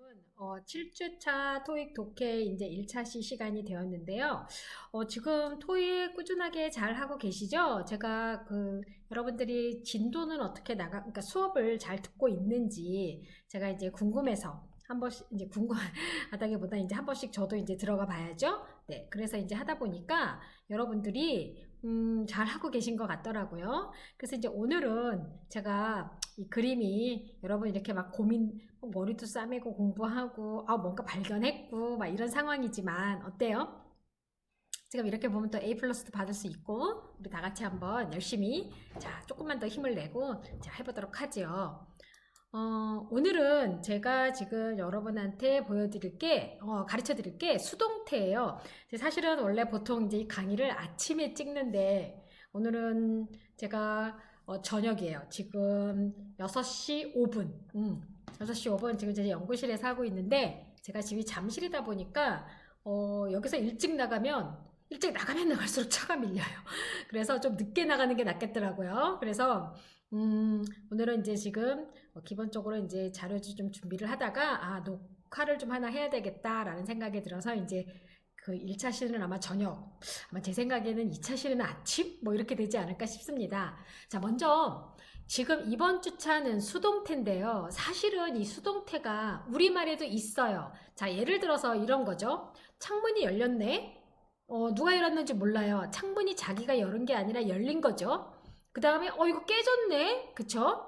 오늘은 7주차 토익 독해 이제 1차 시간이 되었는데요. 지금 토익 꾸준하게 잘 하고 계시죠? 제가 여러분들이 진도는 어떻게 그러니까 수업을 잘 듣고 있는지 제가 이제 궁금해서 한 번씩 이제 궁금하다기보다 이제 한 번씩 저도 이제 들어가 봐야죠. 네, 그래서 이제 하다 보니까 여러분들이 잘 하고 계신 것 같더라고요. 그래서 이제 오늘은 제가 이 그림이 여러분 이렇게 막 머리도 싸매고 공부하고 뭔가 발견했고 막 이런 상황이지만 어때요? 지금 이렇게 보면 또 A 플러스도 받을 수 있고 우리 다 같이 한번 열심히 조금만 더 힘을 내고 해보도록 하죠. 오늘은 제가 지금 여러분한테 가르쳐 드릴 게 수동태예요. 사실은 원래 보통 이제 강의를 아침에 찍는데 오늘은 제가 저녁이에요. 지금 6시 5분. 6시 5분 지금 제 연구실에서 하고 있는데 제가 집이 잠실이다 보니까 여기서 일찍 나가면 나갈수록 차가 밀려요. 그래서 좀 늦게 나가는 게 낫겠더라고요. 그래서 오늘은 이제 지금 기본적으로 이제 자료지 좀 준비를 하다가 녹화를 좀 하나 해야 되겠다라는 생각이 들어서 이제 그 1차 시는 아마 저녁, 아마 제 생각에는 2차 시는 아침 뭐 이렇게 되지 않을까 싶습니다. 자, 먼저 지금 이번 주차는 수동태인데요. 사실은 이 수동태가 우리말에도 있어요. 자, 예를 들어서 이런 거죠. 창문이 열렸네. 누가 열었는지 몰라요. 창문이 자기가 열은 게 아니라 열린 거죠. 그 다음에 이거 깨졌네. 그쵸?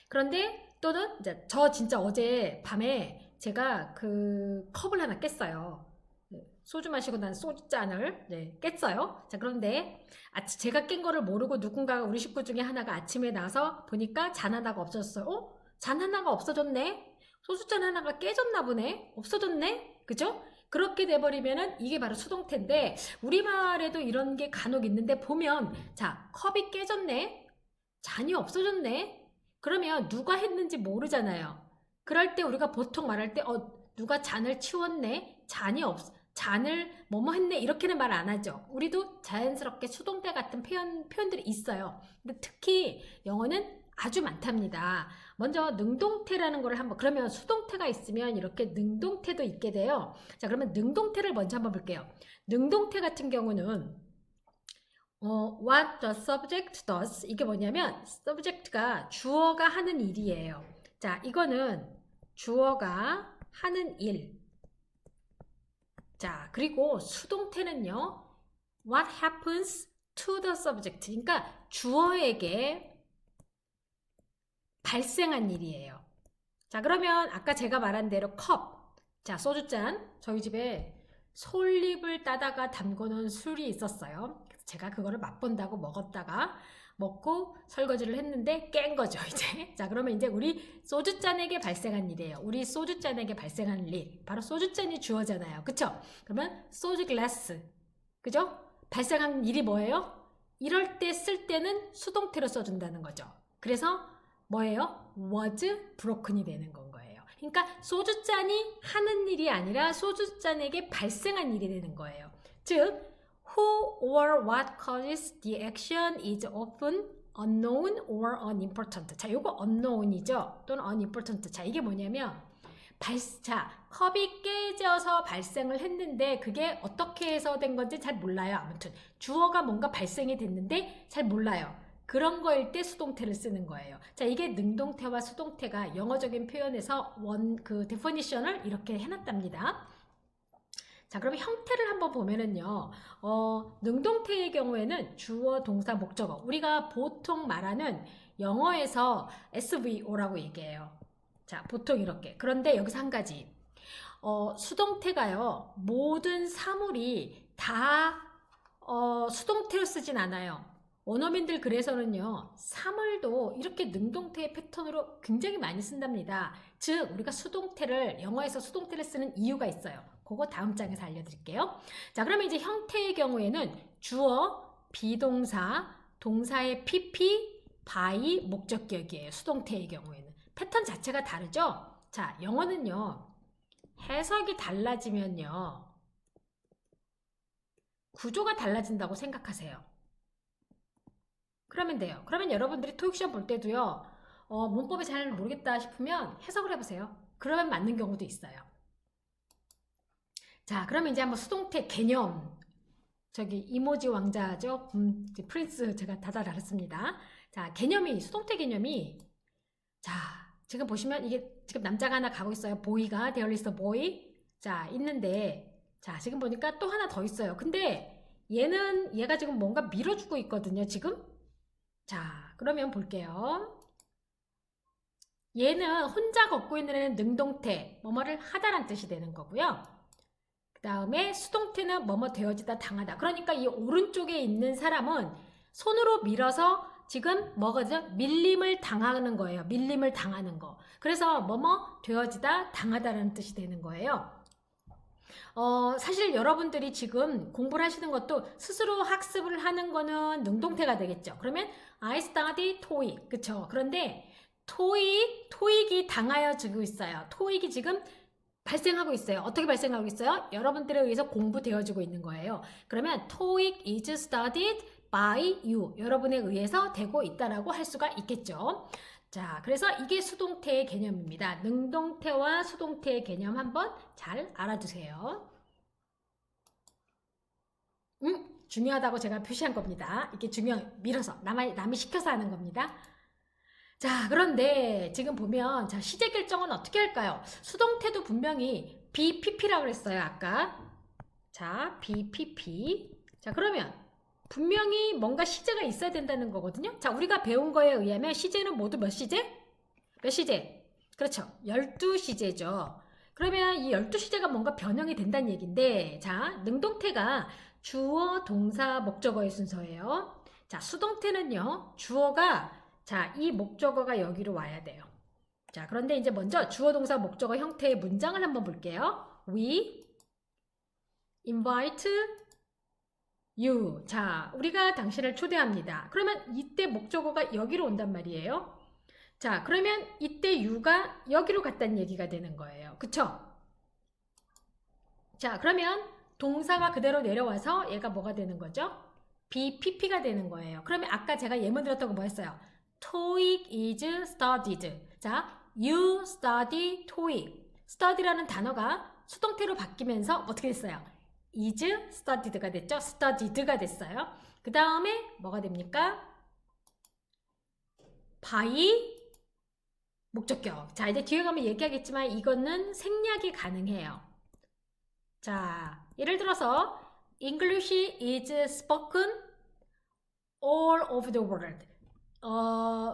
그런데 또는 이제 저 진짜 어제 밤에 제가 그 컵을 하나 깼어요. 소주 마시고 난 소주잔을 깼어요. 자, 그런데 제가 깬 거를 모르고 누군가가 우리 식구 중에 하나가 아침에 나서 보니까 잔 하나가 없어졌어요. 잔 하나가 없어졌네. 소주잔 하나가 깨졌나 보네. 없어졌네. 그죠? 그렇게 돼버리면은 이게 바로 수동태인데 우리말에도 이런 게 간혹 있는데 보면 컵이 깨졌네. 잔이 없어졌네. 그러면 누가 했는지 모르잖아요. 그럴 때 우리가 보통 말할 때 누가 잔을 치웠네. 잔을 뭐뭐 했네. 이렇게는 말 안 하죠. 우리도 자연스럽게 수동태 같은 표현들이 있어요. 근데 특히 영어는 아주 많답니다. 먼저 능동태라는 거를 그러면 수동태가 있으면 이렇게 능동태도 있게 돼요. 자, 그러면 능동태를 먼저 한번 볼게요. 능동태 같은 경우는 what the subject does. 이게 뭐냐면 subject가 주어가 하는 일이에요. 자, 이거는 주어가 하는 일. 자, 그리고 수동태는요. what happens to the subject. 그러니까 주어에게 발생한 일이에요. 자, 그러면 아까 제가 말한 대로 컵. 자, 소주잔. 저희 집에 솔잎을 따다가 담궈놓은 술이 있었어요. 그래서 제가 그거를 맛본다고 먹고 설거지를 했는데 깬 거죠, 이제. 자, 그러면 이제 우리 소주잔에게 발생한 일이에요. 우리 소주잔에게 발생한 일. 바로 소주잔이 주어잖아요. 그쵸? 그러면 소주 글라스. 그죠? 발생한 일이 뭐예요? 이럴 때 쓸 때는 수동태로 써준다는 거죠. 그래서 뭐예요? was broken이 되는 건 거예요. 그러니까 소주잔이 하는 일이 아니라 소주잔에게 발생한 일이 되는 거예요. 즉, who or what causes the action is often unknown or unimportant. 자, 요거 unknown이죠. 또는 unimportant. 자, 이게 뭐냐면 컵이 깨져서 발생을 했는데 그게 어떻게 해서 된 건지 잘 몰라요. 아무튼 주어가 뭔가 발생이 됐는데 잘 몰라요. 그런 거일 때 수동태를 쓰는 거예요. 자, 이게 능동태와 수동태가 영어적인 표현에서 데피니션을 이렇게 해놨답니다. 자, 그럼 형태를 한번 보면은요, 능동태의 경우에는 주어, 동사, 목적어. 우리가 보통 말하는 영어에서 SVO라고 얘기해요. 자, 보통 이렇게. 그런데 여기서 한 가지. 수동태가요, 모든 사물이 다 수동태로 쓰진 않아요. 원어민들 그래서는요, 사물도 이렇게 능동태의 패턴으로 굉장히 많이 쓴답니다. 즉, 우리가 영어에서 수동태를 쓰는 이유가 있어요. 그거 다음 장에서 알려드릴게요. 자, 그러면 이제 형태의 경우에는 주어, 비동사, 동사의 PP, by, 목적격이에요. 수동태의 경우에는. 패턴 자체가 다르죠? 자, 영어는요, 해석이 달라지면요, 구조가 달라진다고 생각하세요. 그러면 돼요. 그러면 여러분들이 토익 시험 볼 때도요, 문법이 잘 모르겠다 싶으면 해석을 해보세요. 그러면 맞는 경우도 있어요. 자, 그러면 이제 한번 수동태 개념. 저기 이모지 왕자죠? 프린스 제가 다 알았습니다. 자, 개념이 수동태 개념이 자, 지금 보시면 이게 지금 남자가 하나 가고 있어요. 보이가 there is a boy. 자, 있는데 자, 지금 보니까 또 하나 더 있어요. 근데 얘가 지금 뭔가 밀어주고 있거든요, 지금. 자, 그러면 볼게요. 얘는 혼자 걷고 있는 애는 능동태, 뭐뭐를 하다란 뜻이 되는 거고요. 그 다음에 수동태는 뭐뭐 되어지다 당하다. 그러니까 이 오른쪽에 있는 사람은 손으로 밀어서 지금 뭐가죠? 밀림을 당하는 거예요. 밀림을 당하는 거. 그래서 뭐뭐 되어지다 당하다라는 뜻이 되는 거예요. 사실 여러분들이 지금 공부를 하시는 것도 스스로 학습을 하는 거는 능동태가 되겠죠. 그러면 I study TOEIC. 그쵸? 그런데 토익이 당하여지고 있어요. 토익이 지금 발생하고 있어요. 어떻게 발생하고 있어요? 여러분들에 의해서 공부되어지고 있는 거예요. 그러면 TOEIC is studied by you. 여러분에 의해서 되고 있다라고 할 수가 있겠죠. 자, 그래서 이게 수동태의 개념입니다. 능동태와 수동태의 개념 한번 잘 알아두세요. 중요하다고 제가 표시한 겁니다. 이게 밀어서 남이 시켜서 하는 겁니다. 자, 그런데 지금 보면 자, 시제 결정은 어떻게 할까요? 수동태도 분명히 BPP라고 그랬어요, 아까. 자, BPP. 자, 그러면 분명히 뭔가 시제가 있어야 된다는 거거든요. 자, 우리가 배운 거에 의하면 시제는 모두 몇 시제? 몇 시제? 그렇죠. 12시제죠. 그러면 이 12시제가 뭔가 변형이 된다는 얘기인데 자, 능동태가 주어, 동사, 목적어의 순서예요. 자, 수동태는요. 주어가 자, 이 목적어가 여기로 와야 돼요. 자, 그런데 이제 먼저 주어, 동사, 목적어 형태의 문장을 한번 볼게요. We invite you. 자, 우리가 당신을 초대합니다. 그러면 이때 목적어가 여기로 온단 말이에요. 자, 그러면 이때 you가 여기로 갔다는 얘기가 되는 거예요. 그쵸? 자, 그러면 동사가 그대로 내려와서 얘가 뭐가 되는 거죠? BPP가 되는 거예요. 그러면 아까 제가 예문 들었던 거 뭐였어요? TOEIC is studied. 자, you study TOEIC. study라는 단어가 수동태로 바뀌면서 어떻게 됐어요? is studied가 됐죠? studied가 됐어요. 그 다음에 뭐가 됩니까? by 목적격. 자, 이제 뒤에 가면 얘기하겠지만 이거는 생략이 가능해요. 자, 예를 들어서 English is spoken all over the world.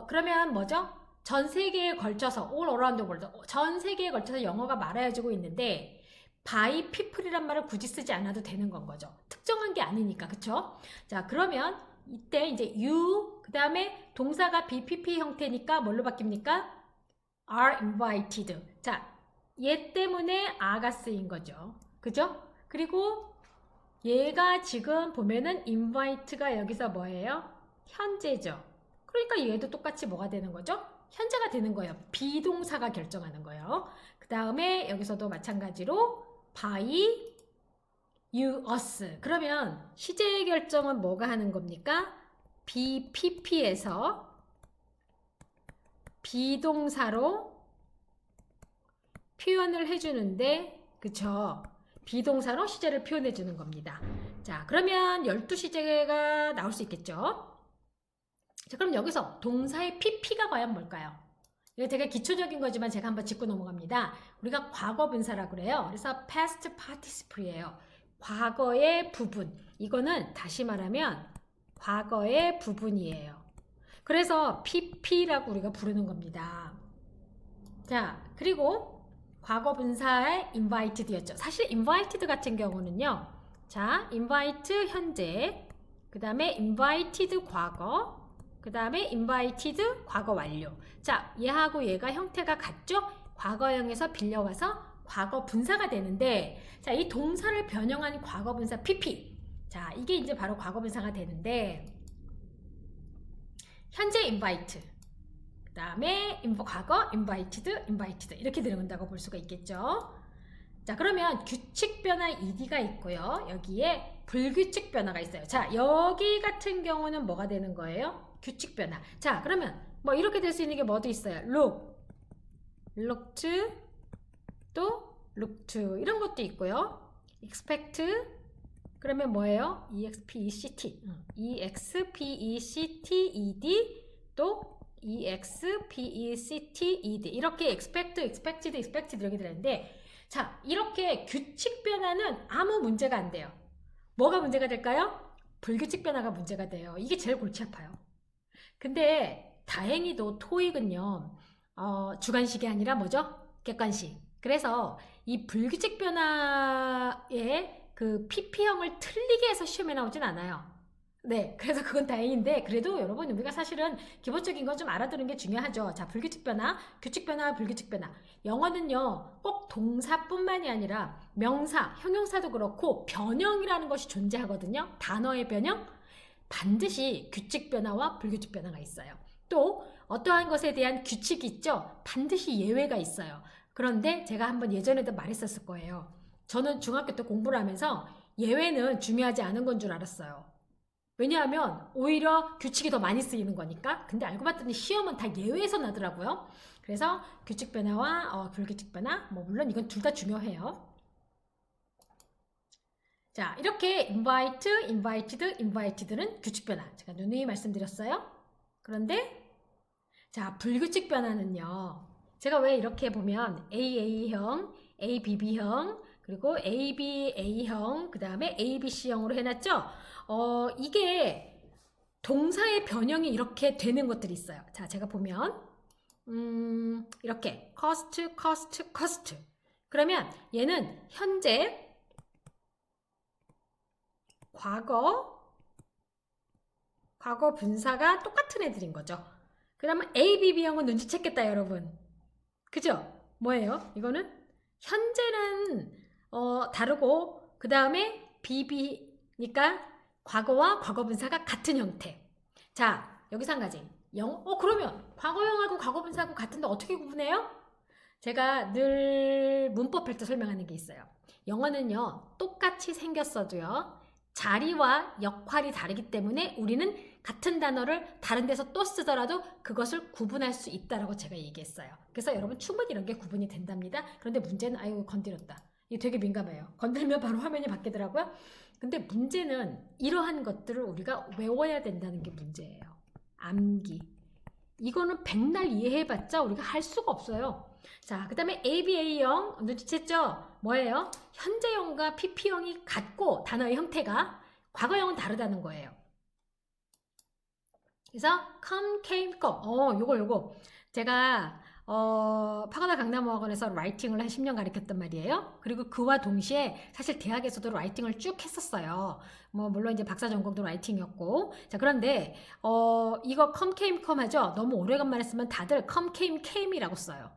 그러면 뭐죠? 전 세계에 걸쳐서 all around the world. 전 세계에 걸쳐서 영어가 말해지고 있는데 by people이란 말을 굳이 쓰지 않아도 되는 건 거죠. 특정한 게 아니니까. 그쵸? 자, 그러면 이때 이제 you 그 다음에 동사가 BPP 형태니까 뭘로 바뀝니까? are invited. 자, 얘 때문에 are가 쓰인 거죠. 그죠? 그리고 얘가 지금 보면은 invite가 여기서 뭐예요? 현재죠. 그러니까 얘도 똑같이 뭐가 되는 거죠? 현재가 되는 거예요. 비동사가 결정하는 거예요. 그 다음에 여기서도 마찬가지로 by you, us. 그러면 시제 결정은 뭐가 하는 겁니까? BPP에서 비동사로 표현을 해주는데 그쵸? 비동사로 시제를 표현해 주는 겁니다. 자, 그러면 12시제가 나올 수 있겠죠? 자, 그럼 여기서 동사의 PP가 과연 뭘까요? 이거 되게 기초적인 거지만 제가 한번 짚고 넘어갑니다. 우리가 과거 분사라고 그래요. 그래서 past participle이에요. 과거의 부분. 이거는 다시 말하면 과거의 부분이에요. 그래서 PP라고 우리가 부르는 겁니다. 자, 그리고 과거 분사의 invited였죠. 사실 invited 같은 경우는요. 자, invite 현재, 그 다음에 invited 과거, 그 다음에 invited 과거 완료. 자, 얘하고 얘가 형태가 같죠? 과거형에서 빌려와서 과거 분사가 되는데 자, 이 동사를 변형한 과거 분사 PP. 자, 이게 이제 바로 과거 분사가 되는데 현재 invite, 그 다음에 과거 invited 이렇게 들어간다고 볼 수가 있겠죠. 자, 그러면 규칙 변화 ed가 있고요. 여기에 불규칙 변화가 있어요. 자, 여기 같은 경우는 뭐가 되는 거예요? 규칙 변화. 자, 그러면 뭐 이렇게 될 수 있는 게 뭐도 있어요. looked, look to 이런 것도 있고요. expect 그러면 뭐예요? expect expected 또 expected 이렇게 expected 이렇게 들었는데 자 이렇게 규칙 변화는 아무 문제가 안 돼요. 뭐가 문제가 될까요? 불규칙 변화가 문제가 돼요. 이게 제일 골치 아파요. 근데 다행히도 토익은요 주관식이 아니라 뭐죠? 객관식. 그래서 이 불규칙 변화의 그 PP형을 틀리게 해서 시험에 나오진 않아요. 네, 그래서 그건 다행인데 그래도 여러분 우리가 사실은 기본적인 건 좀 알아두는 게 중요하죠. 자, 불규칙 변화, 규칙 변화, 불규칙 변화. 영어는요 꼭 동사뿐만이 아니라 명사, 형용사도 그렇고 변형이라는 것이 존재하거든요. 단어의 변형 반드시 규칙 변화와 불규칙 변화가 있어요. 또 어떠한 것에 대한 규칙이 있죠. 반드시 예외가 있어요. 그런데 제가 한번 예전에도 말했었을 거예요. 저는 중학교 때 공부를 하면서 예외는 중요하지 않은 건 줄 알았어요. 왜냐하면 오히려 규칙이 더 많이 쓰이는 거니까. 근데 알고 봤더니 시험은 다 예외에서 나더라고요. 그래서 규칙 변화와 불규칙 변화 뭐 물론 이건 둘 다 중요해요. 자 이렇게 invite, invited, invited는 규칙 변화 제가 누누이 말씀드렸어요. 그런데 자 불규칙 변화는요 제가 왜 이렇게 보면 AA형, ABB형 그리고 ABA형 그 다음에 ABC형으로 해놨죠. 이게 동사의 변형이 이렇게 되는 것들이 있어요. 자 제가 보면 이렇게 cost, cost, cost 그러면 얘는 현재 과거 분사가 똑같은 애들인 거죠. 그러면 ABB형은 눈치챘겠다 여러분. 그죠? 뭐예요? 이거는 현재는 다르고 그 다음에 BB니까 과거와 과거 분사가 같은 형태. 자 여기서 한 가지 그러면 과거형하고 과거 분사하고 같은데 어떻게 구분해요? 제가 늘 문법할 때 설명하는 게 있어요. 영어는요 똑같이 생겼어도요 자리와 역할이 다르기 때문에 우리는 같은 단어를 다른 데서 또 쓰더라도 그것을 구분할 수 있다라고 제가 얘기했어요. 그래서 여러분 충분히 이런 게 구분이 된답니다. 그런데 문제는 아이고 건드렸다. 이게 되게 민감해요. 건들면 바로 화면이 바뀌더라고요. 근데 문제는 이러한 것들을 우리가 외워야 된다는 게 문제예요. 암기. 이거는 백날 이해해봤자 우리가 할 수가 없어요. 자, 그 다음에 ABA형 눈치챘죠? 뭐예요? 현재형과 PP형이 같고 단어의 형태가 과거형은 다르다는 거예요. 그래서 come, came, come 요거 제가 파고다 강남어학원에서 라이팅을 한 10년 가르쳤단 말이에요. 그리고 그와 동시에 사실 대학에서도 라이팅을 쭉 했었어요. 뭐 물론 이제 박사 전공도 라이팅이었고 자 그런데 이거 come, came, come 하죠? 너무 오래간만에 쓰면 다들 come, came, came이라고 써요.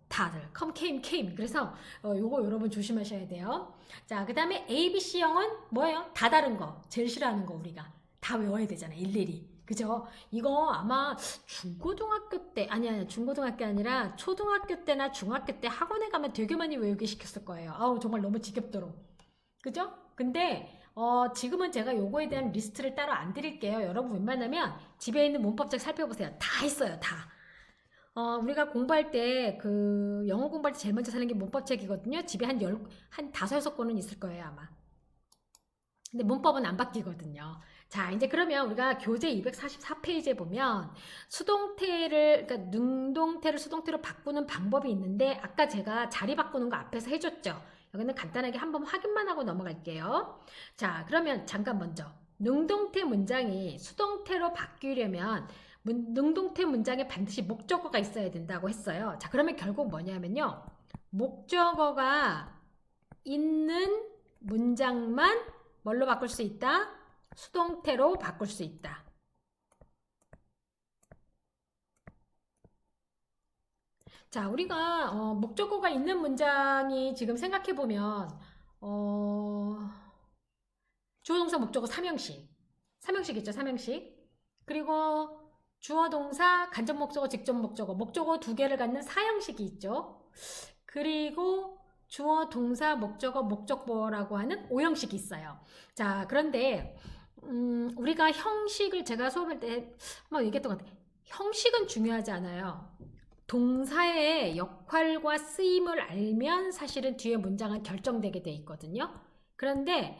다들 come, came, came. 그래서 요거 여러분 조심하셔야 돼요. 자, 그 다음에 ABC형은 뭐예요? 다 다른 거. 제일 싫어하는 거 우리가. 다 외워야 되잖아요. 일일이. 그죠? 이거 아마 중고등학교 때 아니 중고등학교 아니라 초등학교 때나 중학교 때 학원에 가면 되게 많이 외우게 시켰을 거예요. 아우 정말 너무 지겹도록. 그죠? 근데 지금은 제가 요거에 대한 리스트를 따로 안 드릴게요. 여러분 웬만하면 집에 있는 문법책 살펴보세요. 다 있어요. 다. 우리가 공부할 때, 영어 공부할 때 제일 먼저 사는 게 문법책이거든요. 집에 한 5-6권은 있을 거예요, 아마. 근데 문법은 안 바뀌거든요. 자, 이제 그러면 우리가 교재 244페이지에 보면 그러니까 능동태를 수동태로 바꾸는 방법이 있는데, 아까 제가 자리 바꾸는 거 앞에서 해줬죠. 여기는 간단하게 한번 확인만 하고 넘어갈게요. 자, 그러면 잠깐 먼저. 능동태 문장이 수동태로 바뀌려면 능동태 문장에 반드시 목적어가 있어야 된다고 했어요. 자, 그러면 결국 뭐냐면요. 목적어가 있는 문장만 뭘로 바꿀 수 있다? 수동태로 바꿀 수 있다. 자, 우리가 목적어가 있는 문장이 지금 생각해보면 주어 동사 목적어 3형식. 3형식 있죠, 3형식. 그리고 주어 동사 간접 목적어 직접 목적어 목적어 2개를 갖는 4형식이 있죠. 그리고 주어 동사 목적어 목적보어라고 하는 5형식이 있어요. 자, 그런데 우리가 형식을 제가 수업할 때 한번 얘기했던 것 같아요. 형식은 중요하지 않아요. 동사의 역할과 쓰임을 알면 사실은 뒤에 문장은 결정되게 돼 있거든요. 그런데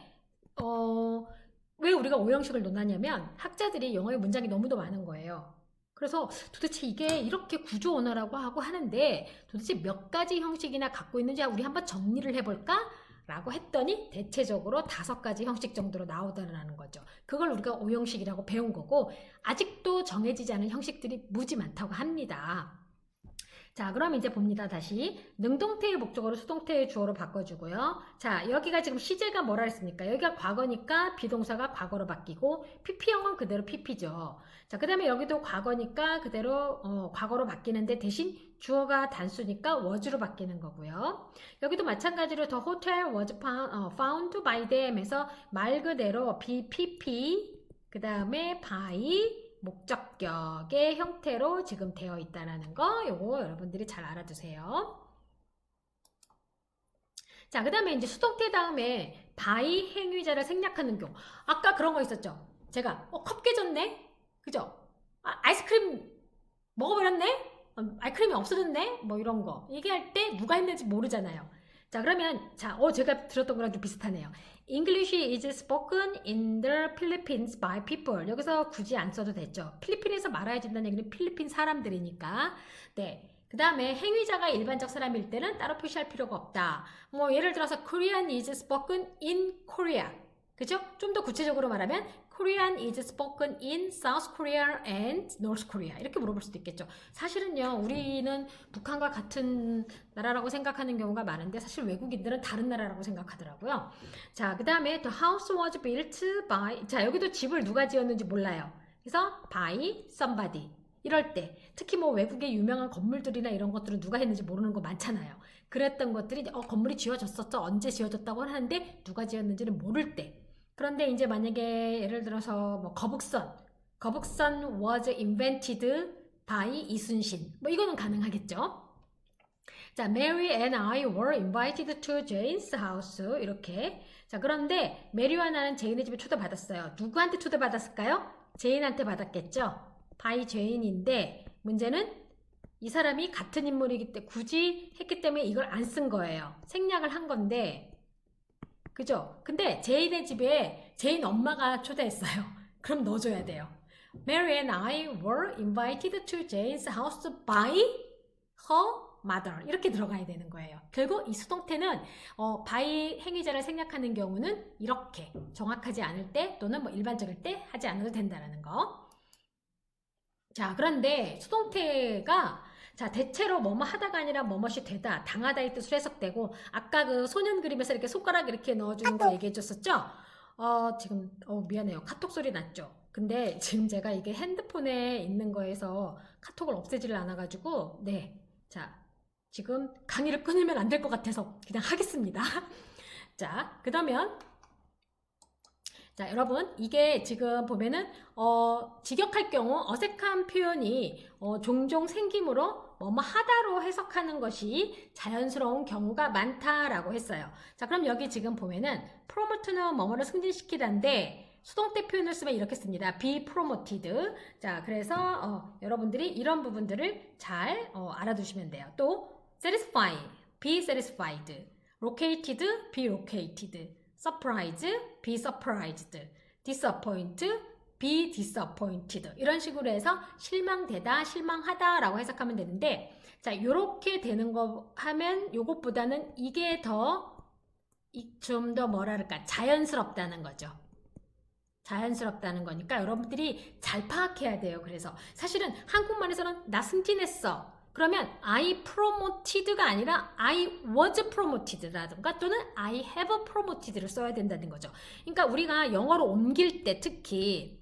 왜 우리가 오형식을 논하냐면 학자들이 영어의 문장이 너무도 많은 거예요. 그래서 도대체 이게 이렇게 구조 언어라고 하고 하는데 도대체 몇 가지 형식이나 갖고 있는지 우리 한번 정리를 해볼까? 라고 했더니 대체적으로 5가지 형식 정도로 나오더라는 거죠. 그걸 우리가 오형식이라고 배운 거고 아직도 정해지지 않은 형식들이 무지 많다고 합니다. 자, 그럼 이제 봅니다. 다시 능동태의 목적어로 수동태의 주어로 바꿔주고요. 자, 여기가 지금 시제가 뭐라 했습니까? 여기가 과거니까 비동사가 과거로 바뀌고 PP형은 그대로 PP죠. 자, 그 다음에 여기도 과거니까 그대로 과거로 바뀌는데 대신 주어가 단수니까 was로 바뀌는 거고요. 여기도 마찬가지로 the hotel was found by them에서 말 그대로 BPP 그 다음에 by 목적격의 형태로 지금 되어 있다는 거 요거 여러분들이 잘 알아두세요. 자, 그 다음에 이제 수동태 다음에 by 행위자를 생략하는 경우 아까 그런 거 있었죠. 제가 컵 깨졌네? 그죠? 아이스크림 먹어버렸네? 아이스크림이 없어졌네? 뭐 이런 거 얘기할 때 누가 했는지 모르잖아요. 자, 그러면 제가 들었던 거랑 좀 비슷하네요. English is spoken in the Philippines by people. 여기서 굳이 안 써도 됐죠. 필리핀에서 말아야 된다는 얘기는 필리핀 사람들이니까. 네. 그 다음에 행위자가 일반적 사람일 때는 따로 표시할 필요가 없다. 뭐 예를 들어서 Korean is spoken in Korea. 그죠? 좀 더 구체적으로 말하면 Korean is spoken in South Korea and North Korea. 이렇게 물어볼 수도 있겠죠. 사실은요, 우리는 북한과 같은 나라라고 생각하는 경우가 많은데 사실 외국인들은 다른 나라라고 생각하더라고요. 자, 그 다음에 the house was built by 자, 여기도 집을 누가 지었는지 몰라요. 그래서 by somebody. 이럴 때 특히 뭐 외국의 유명한 건물들이나 이런 것들은 누가 했는지 모르는 거 많잖아요. 그랬던 것들이 건물이 지어졌었죠. 언제 지어졌다고 하는데 누가 지었는지는 모를 때. 그런데 이제 만약에 예를 들어서 뭐 거북선 was invented by 이순신 뭐 이거는 가능하겠죠. 자, Mary and I were invited to Jane's house 이렇게. 자, 그런데 메리와 나는 제인의 집에 초대받았어요. 누구한테 초대받았을까요? 제인한테 받았겠죠. by 제인인데 문제는 이 사람이 같은 인물이기 때문에 굳이 했기 때문에 이걸 안 쓴 거예요. 생략을 한 건데 그죠? 근데 제인의 집에 제인 엄마가 초대했어요. 그럼 넣어줘야 돼요. Mary and I were invited to Jane's house by her mother. 이렇게 들어가야 되는 거예요. 결국 이 수동태는 by 행위자를 생략하는 경우는 이렇게 정확하지 않을 때 또는 뭐 일반적일 때 하지 않아도 된다는 거. 자, 그런데 수동태가 자, 대체로 뭐뭐 하다가 아니라 뭐뭐이 되다, 당하다 이 뜻으로 해석되고 아까 그 소년 그림에서 이렇게 손가락 이렇게 넣어주는 거 얘기해 줬었죠? 지금 미안해요. 카톡 소리 났죠? 근데 지금 제가 이게 핸드폰에 있는 거에서 카톡을 없애지를 않아가지고 네, 자, 지금 강의를 끊으면 안 될 것 같아서 그냥 하겠습니다. 자, 그러면 자, 여러분 이게 지금 보면은 직역할 경우 어색한 표현이 종종 생기므로 뭐뭐 하다로 해석하는 것이 자연스러운 경우가 많다라고 했어요. 자, 그럼 여기 지금 보면은 promote는 뭐뭐를 승진시키다인데 수동태 표현을 쓰면 이렇게 씁니다. be promoted. 자, 그래서 여러분들이 이런 부분들을 잘 알아두시면 돼요. 또 satisfy, be satisfied, located, be located. surprise, be surprised, disappoint, be disappointed 이런 식으로 해서 실망되다, 실망하다 라고 해석하면 되는데 자, 요렇게 되는 거 하면 요것보다는 이게 좀 더 뭐랄까 자연스럽다는 거죠. 자연스럽다는 거니까 여러분들이 잘 파악해야 돼요. 그래서 사실은 한국말에서는 나 승진했어. 그러면 I promoted가 아니라 I was promoted라든가 또는 I have promoted를 써야 된다는 거죠. 그러니까 우리가 영어로 옮길 때 특히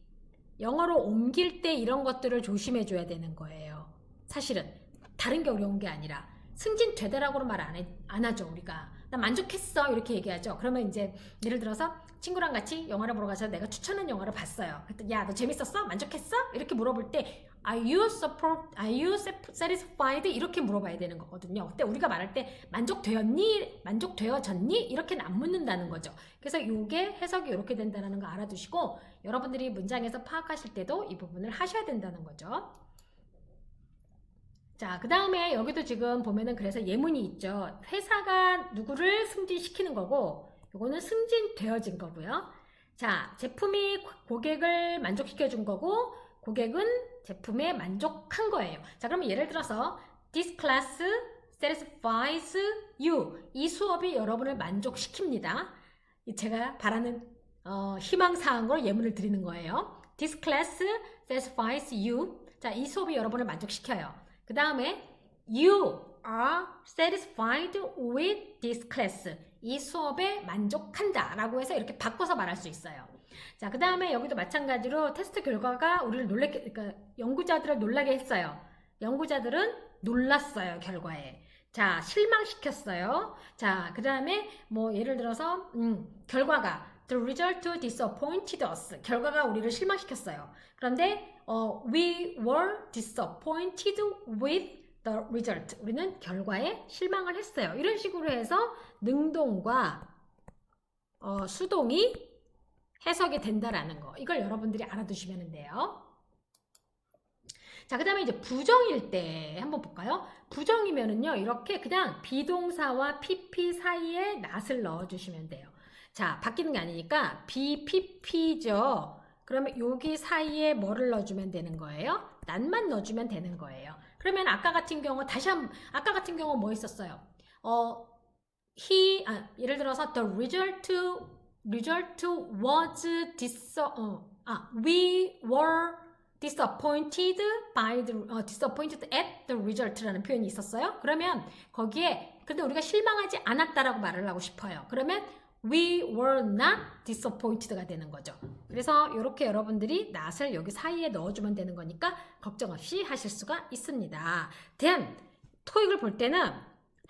영어로 옮길 때 이런 것들을 조심해 줘야 되는 거예요. 사실은 다른 게 어려운 게 아니라 승진되다라고는 말 안 하죠. 우리가 나 만족했어 이렇게 얘기하죠. 그러면 이제 예를 들어서 친구랑 같이 영화를 보러 가서 내가 추천한 영화를 봤어요. 그랬더니 야, 너 재밌었어? 만족했어? 이렇게 물어볼 때 Are you satisfied? 이렇게 물어봐야 되는 거거든요. 그때 우리가 말할 때 만족되었니? 만족되어졌니? 이렇게는 안 묻는다는 거죠. 그래서 이게 해석이 이렇게 된다는 거 알아두시고 여러분들이 문장에서 파악하실 때도 이 부분을 하셔야 된다는 거죠. 자, 그 다음에 여기도 지금 보면은 그래서 예문이 있죠. 회사가 누구를 승진시키는 거고, 요거는 승진되어진 거고요. 자, 제품이 고객을 만족시켜 준 거고, 고객은 제품에 만족한 거예요. 자, 그러면 예를 들어서 This class satisfies you. 이 수업이 여러분을 만족시킵니다. 제가 바라는 희망사항으로 예문을 드리는 거예요. This class satisfies you. 자, 이 수업이 여러분을 만족시켜요. 그 다음에 You are satisfied with this class. 이 수업에 만족한다 라고 해서 이렇게 바꿔서 말할 수 있어요. 자, 그 다음에 여기도 마찬가지로 테스트 결과가 우리를 놀라게, 그러니까 연구자들을 놀라게 했어요. 연구자들은 놀랐어요, 결과에. 자, 실망시켰어요. 자, 그 다음에 뭐 예를 들어서 결과가 The result disappointed us. 결과가 우리를 실망시켰어요. 그런데 we were disappointed with the result. 우리는 결과에 실망을 했어요. 이런 식으로 해서 능동과 수동이 해석이 된다라는 거. 이걸 여러분들이 알아두시면 돼요. 자, 그 다음에 이제 부정일 때 한번 볼까요? 부정이면은요, 이렇게 그냥 비동사와 PP 사이에 not을 넣어주시면 돼요. 자, 바뀌는 게 아니니까 BPP죠. 그러면 여기 사이에 뭐를 넣어주면 되는 거예요? not만 넣어주면 되는 거예요. 그러면 아까 같은 경우 아까 같은 경우 뭐 있었어요? 예를 들어서 the result was we were disappointed at the result라는 표현이 있었어요. 그러면 거기에 근데 우리가 실망하지 않았다라고 말을 하고 싶어요. 그러면 we were not disappointed가 되는 거죠. 그래서 이렇게 여러분들이 not을 여기 사이에 넣어주면 되는 거니까 걱정 없이 하실 수가 있습니다. then 토익을 볼 때는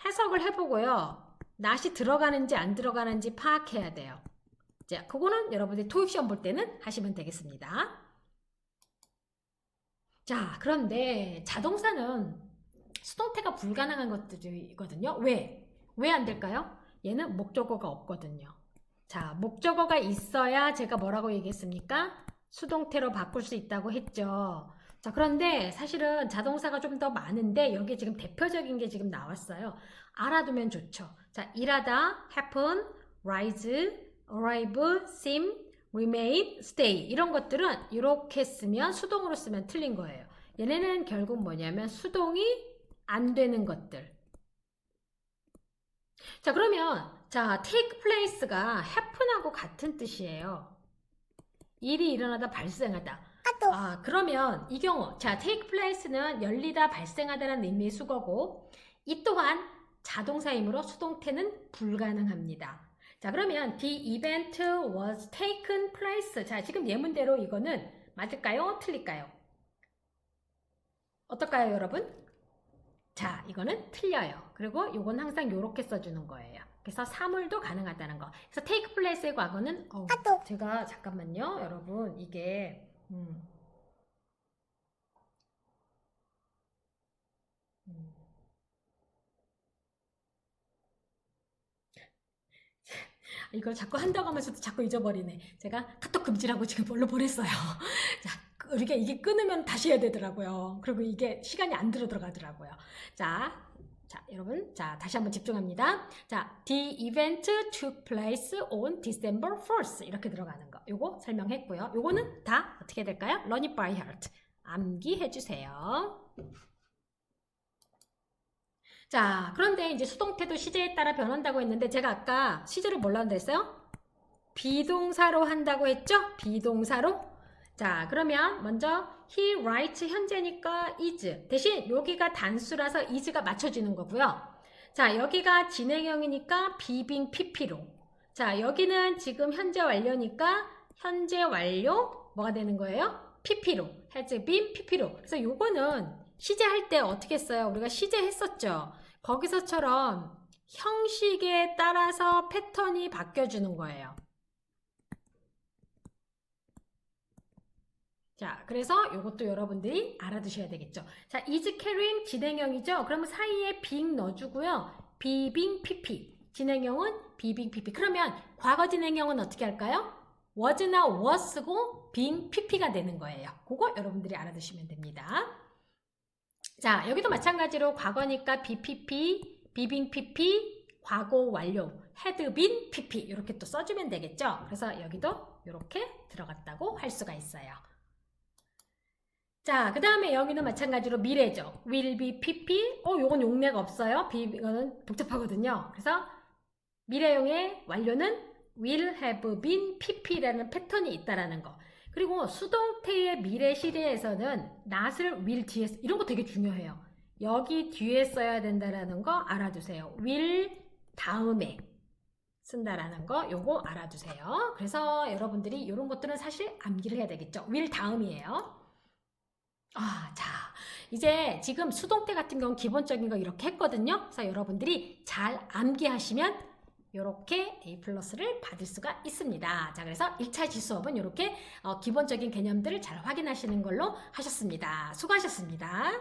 해석을 해보고요. not이 들어가는지 안 들어가는지 파악해야 돼요. 자, 그거는 여러분들이 토익 시험 볼 때는 하시면 되겠습니다. 자, 그런데 자동사는 수동태가 불가능한 것들이거든요. 왜? 왜 안 될까요? 얘는 목적어가 없거든요. 자, 목적어가 있어야 제가 뭐라고 얘기했습니까? 수동태로 바꿀 수 있다고 했죠. 자, 그런데 사실은 자동사가 좀 더 많은데 여기 지금 대표적인 게 지금 나왔어요. 알아두면 좋죠. 자, 일하다, happen, rise, arrive, seem, remain, stay 이런 것들은 이렇게 쓰면 수동으로 쓰면 틀린 거예요. 얘네는 결국 뭐냐면 수동이 안 되는 것들. 자, 그러면 자, take place가 happen하고 같은 뜻이에요. 일이 일어나다 발생하다. 아, 그러면 이 경우 자, take place는 열리다 발생하다라는 의미의 수거고 이 또한 자동사이므로 수동태는 불가능합니다. 자, 그러면 the event was taken place. 자, 지금 예문대로 이거는 맞을까요? 틀릴까요? 어떨까요, 여러분? 자, 이거는 틀려요. 그리고 이건 항상 이렇게 써주는 거예요. 그래서 사물도 가능하다는 거. 그래서 take place의 과거는 제가 잠깐만요, 여러분 이게 이걸 자꾸 한다고 하면서도 자꾸 잊어버리네. 제가 카톡 금지라고 지금 뭘로 보냈어요. 자, 이게 끊으면 다시 해야 되더라고요. 그리고 이게 시간이 안 들어가더라고요. 자, 여러분, 자, 다시 한번 집중합니다. 자, the event took place on December 1st. 이렇게 들어가는 거. 요거 설명했고요. 요거는 다 어떻게 될까요? Learn it by heart. 암기해주세요. 자, 그런데 이제 수동태도 시제에 따라 변한다고 했는데 제가 아까 시제를 뭘로 한다 했어요? 비동사로 한다고 했죠? 비동사로. 자, 그러면 먼저 he writes 현재니까 is. 대신 여기가 단수라서 is가 맞춰지는 거고요. 자, 여기가 진행형이니까 being pp로. 자, 여기는 지금 현재 완료니까 현재 완료 뭐가 되는 거예요? pp로. has been pp로. 그래서 요거는 시제할 때 어떻게 했어요? 우리가 시제 했었죠. 거기서처럼 형식에 따라서 패턴이 바뀌어주는 거예요. 자, 그래서 이것도 여러분들이 알아두셔야 되겠죠. 자, is carrying 진행형이죠. 그러면 사이에 being 넣어주고요. being pp. 진행형은 being pp. 그러면 과거 진행형은 어떻게 할까요? was나 was고 being pp가 되는 거예요. 그거 여러분들이 알아두시면 됩니다. 자, 여기도 마찬가지로 과거니까 BPP, 비빙 PP, 과거 완료, had been PP 이렇게 또 써주면 되겠죠. 그래서 여기도 이렇게 들어갔다고 할 수가 있어요. 자, 그 다음에 여기는 마찬가지로 미래죠. will be PP. 요건 용례가 없어요. 이거는 복잡하거든요. 그래서 미래형의 완료는 will have been PP라는 패턴이 있다라는 거. 그리고 수동태의 미래 시제에서는 not을 will 뒤에 이런 거 되게 중요해요. 여기 뒤에 써야 된다라는 거 알아두세요. will 다음에 쓴다라는 거 요거 알아두세요. 그래서 여러분들이 이런 것들은 사실 암기를 해야 되겠죠. will 다음이에요. 자, 이제 지금 수동태 같은 경우는 기본적인 거 이렇게 했거든요. 그래서 여러분들이 잘 암기하시면 이렇게 A+를 받을 수가 있습니다. 자, 그래서 1차 수업은 이렇게 기본적인 개념들을 잘 확인하시는 걸로 하셨습니다. 수고하셨습니다.